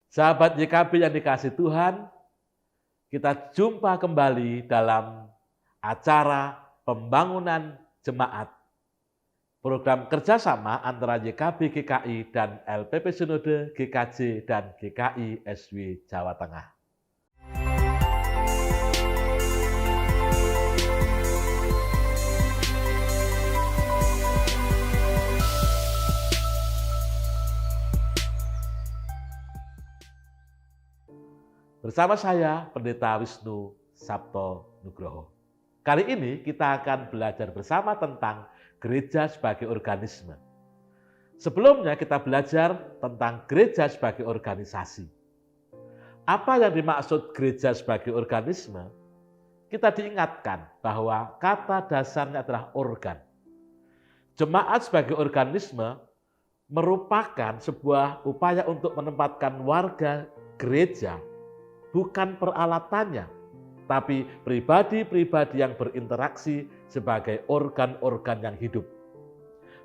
Sahabat YKB yang dikasihi Tuhan, kita jumpa kembali dalam acara pembangunan jemaat. Program kerjasama antara YKB GKI dan LPP Sinode GKJ dan GKI SW Jawa Tengah. Bersama saya, Pendeta Wisnu Sabto Nugroho. Kali ini kita akan belajar bersama tentang gereja sebagai organisme. Sebelumnya kita belajar tentang gereja sebagai organisasi. Apa yang dimaksud gereja sebagai organisme? Kita diingatkan bahwa kata dasarnya adalah organ. Jemaat sebagai organisme merupakan sebuah upaya untuk menempatkan warga gereja bukan peralatannya, tapi pribadi-pribadi yang berinteraksi sebagai organ-organ yang hidup.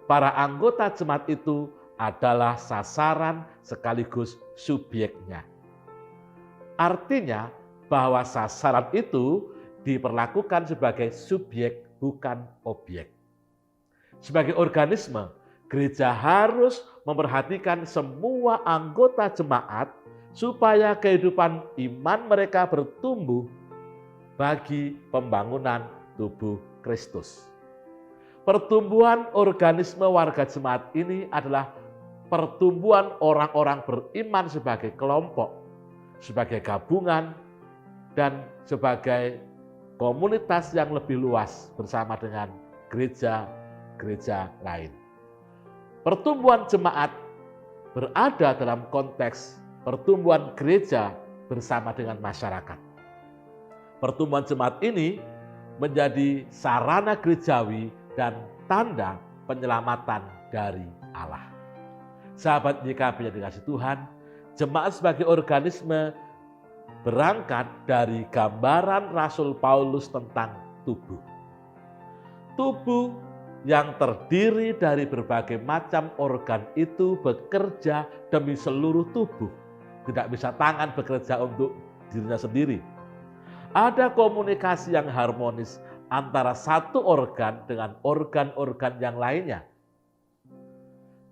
Para anggota jemaat itu adalah sasaran sekaligus subjeknya. Artinya bahwa sasaran itu diperlakukan sebagai subjek bukan objek. Sebagai organisme, gereja harus memperhatikan semua anggota jemaat supaya kehidupan iman mereka bertumbuh bagi pembangunan tubuh Kristus. Pertumbuhan organisme warga jemaat ini adalah pertumbuhan orang-orang beriman sebagai kelompok, sebagai gabungan, dan sebagai komunitas yang lebih luas bersama dengan gereja-gereja lain. Pertumbuhan jemaat berada dalam konteks pertumbuhan gereja bersama dengan masyarakat. Pertumbuhan jemaat ini menjadi sarana gerejawi dan tanda penyelamatan dari Allah. Sahabat YKB yang dikasihi Tuhan, jemaat sebagai organisme berangkat dari gambaran Rasul Paulus tentang tubuh. Tubuh yang terdiri dari berbagai macam organ itu bekerja demi seluruh tubuh. Tidak bisa tangan bekerja untuk dirinya sendiri. Ada komunikasi yang harmonis antara satu organ dengan organ-organ yang lainnya.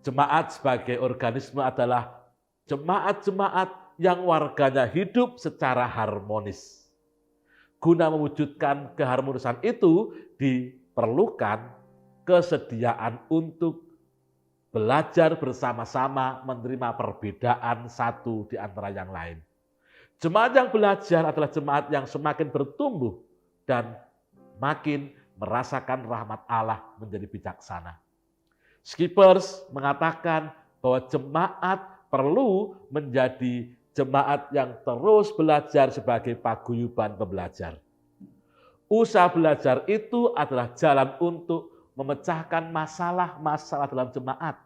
Jemaat sebagai organisme adalah jemaat-jemaat yang warganya hidup secara harmonis. Guna mewujudkan keharmonisan itu diperlukan kesediaan untuk belajar bersama-sama menerima perbedaan satu di antara yang lain. Jemaat yang belajar adalah jemaat yang semakin bertumbuh dan makin merasakan rahmat Allah menjadi bijaksana. Skippers mengatakan bahwa jemaat perlu menjadi jemaat yang terus belajar sebagai paguyuban pembelajar. Usaha belajar itu adalah jalan untuk memecahkan masalah-masalah dalam jemaat.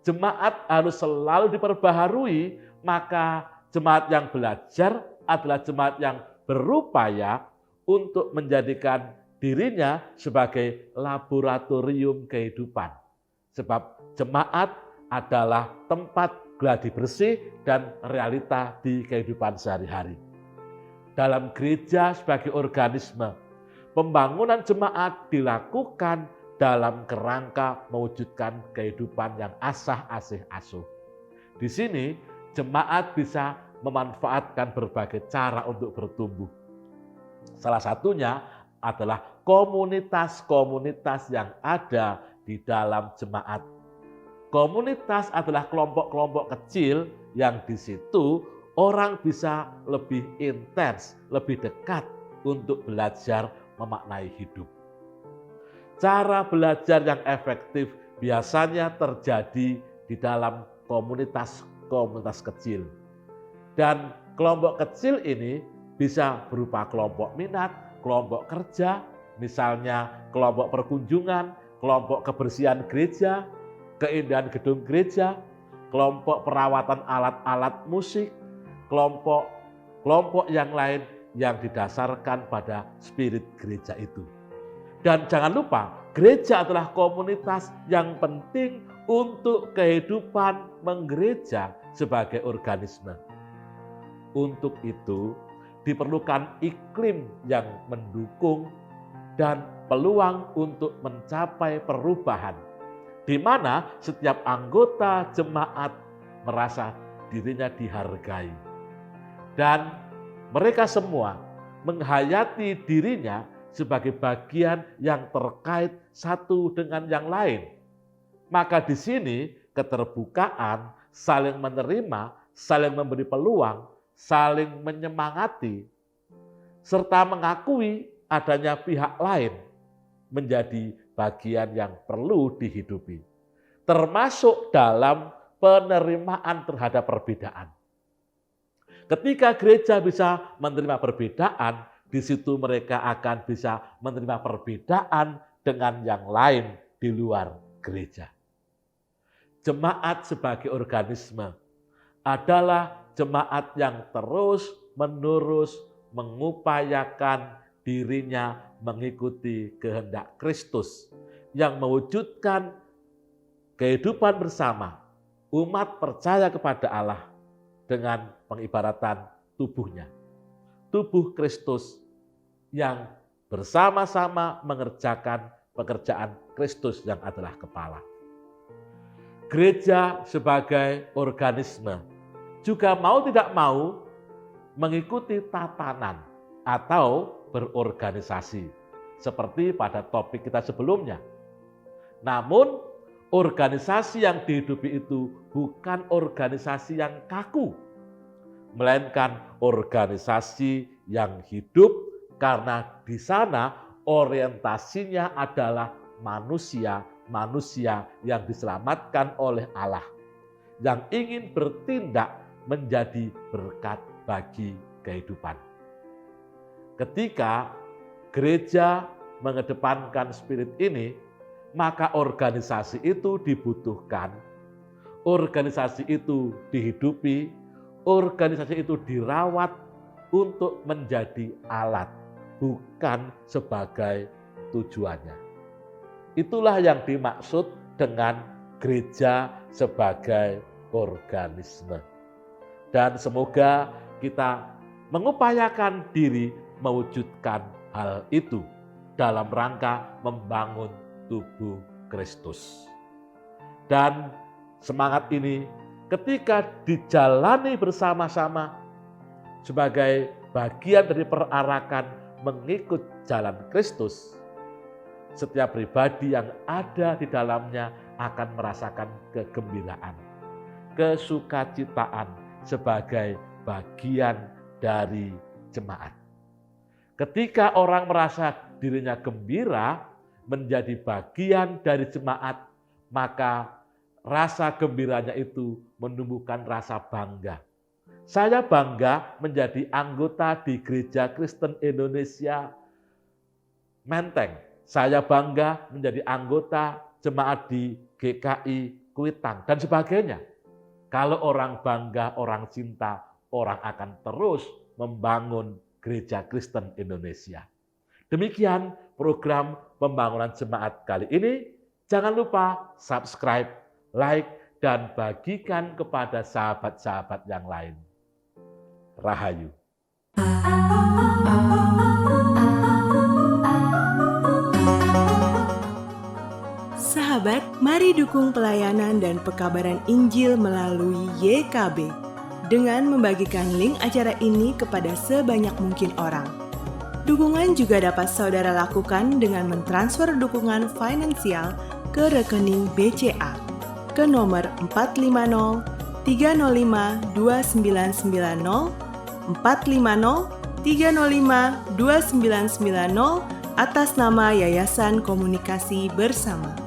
Jemaat harus selalu diperbaharui, maka jemaat yang belajar adalah jemaat yang berupaya untuk menjadikan dirinya sebagai laboratorium kehidupan. Sebab jemaat adalah tempat gladi bersih dan realita di kehidupan sehari-hari. Dalam gereja sebagai organisme, pembangunan jemaat dilakukan dalam kerangka mewujudkan kehidupan yang asah-asih asuh. Di sini, jemaat bisa memanfaatkan berbagai cara untuk bertumbuh. Salah satunya adalah komunitas-komunitas yang ada di dalam jemaat. Komunitas adalah kelompok-kelompok kecil yang di situ orang bisa lebih intens, lebih dekat untuk belajar memaknai hidup. Cara belajar yang efektif biasanya terjadi di dalam komunitas-komunitas kecil. Dan kelompok kecil ini bisa berupa kelompok minat, kelompok kerja, misalnya kelompok perkunjungan, kelompok kebersihan gereja, keindahan gedung gereja, kelompok perawatan alat-alat musik, kelompok yang lain yang didasarkan pada spirit gereja itu. Dan jangan lupa, gereja adalah komunitas yang penting untuk kehidupan menggereja sebagai organisme. Untuk itu, diperlukan iklim yang mendukung dan peluang untuk mencapai perubahan, di mana setiap anggota jemaat merasa dirinya dihargai. Dan mereka semua menghayati dirinya sebagai bagian yang terkait satu dengan yang lain. Maka di sini keterbukaan, saling menerima, saling memberi peluang, saling menyemangati, serta mengakui adanya pihak lain menjadi bagian yang perlu dihidupi, termasuk dalam penerimaan terhadap perbedaan. Ketika gereja bisa menerima perbedaan, di situ mereka akan bisa menerima perbedaan dengan yang lain di luar gereja. Jemaat sebagai organisme adalah jemaat yang terus-menerus mengupayakan dirinya mengikuti kehendak Kristus yang mewujudkan kehidupan bersama umat percaya kepada Allah dengan pengibaratan tubuhnya. Tubuh Kristus yang bersama-sama mengerjakan pekerjaan Kristus yang adalah kepala. Gereja sebagai organisme juga mau tidak mau mengikuti tatanan atau berorganisasi seperti pada topik kita sebelumnya. Namun organisasi yang dihidupi itu bukan organisasi yang kaku, melainkan organisasi yang hidup karena di sana orientasinya adalah manusia yang diselamatkan oleh Allah, yang ingin bertindak menjadi berkat bagi kehidupan. Ketika gereja mengedepankan spirit ini, maka organisasi itu dibutuhkan, organisasi itu dihidupi, organisasi itu dirawat untuk menjadi alat, bukan sebagai tujuannya. Itulah yang dimaksud dengan gereja sebagai organisme. Dan semoga kita mengupayakan diri mewujudkan hal itu dalam rangka membangun tubuh Kristus. Dan semangat ini ketika dijalani bersama-sama sebagai bagian dari perarakan mengikut jalan Kristus, setiap pribadi yang ada di dalamnya akan merasakan kegembiraan, kesukacitaan sebagai bagian dari jemaat. Ketika orang merasa dirinya gembira menjadi bagian dari jemaat, maka rasa gembiranya itu menumbuhkan rasa bangga. Saya bangga menjadi anggota di Gereja Kristen Indonesia Menteng. Saya bangga menjadi anggota jemaat di GKI Kuitang dan sebagainya. Kalau orang bangga, orang cinta, orang akan terus membangun Gereja Kristen Indonesia. Demikian program pembangunan jemaat kali ini. Jangan lupa subscribe, like, dan bagikan kepada sahabat-sahabat yang lain. Rahayu. Sahabat, mari dukung pelayanan dan pekabaran Injil melalui YKB dengan membagikan link acara ini kepada sebanyak mungkin orang. Dukungan juga dapat saudara lakukan dengan mentransfer dukungan finansial ke rekening BCA ke nomor 450 305 2990 450 305 2990 atas nama Yayasan Komunikasi Bersama.